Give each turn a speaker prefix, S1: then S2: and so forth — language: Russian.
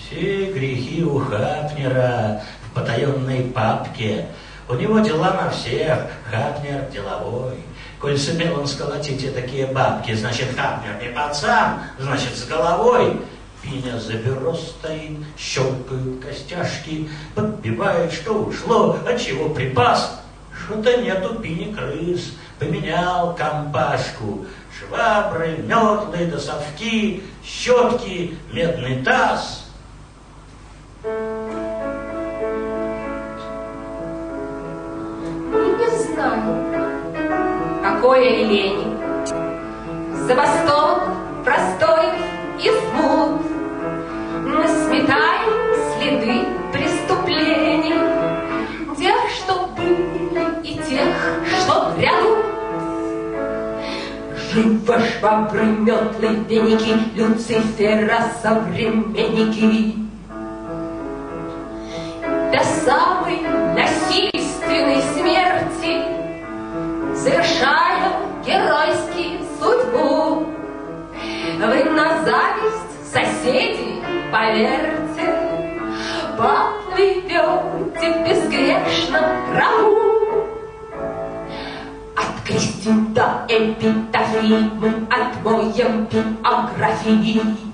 S1: Все грехи у Хапнера в потаенной папке. У него дела на всех, Хапнер деловой. Коль сумел он сколотить такие бабки, значит, Хапнер не пацан, значит, с головой. Пиня за бюро стоит, щелкают костяшки, подбивает, что ушло, от чего припас. Что-то нету Пини крыс, поменял компашку. Швабры, метлы, досовки, щетки, медный таз.
S2: Не знаю, какое лень. Забастовок, простой и смут. Мы сметаем следы преступлений, тех, что были, и тех, что грядут. Живо швабры, метлы, веники, Люцифера современники. До самой насильственной смерти, завершая геройски судьбу, вы на зависть соседей, поверьте, поплывете безгрешно в траву. Открестим до эпитафии, мы отмоем биографии.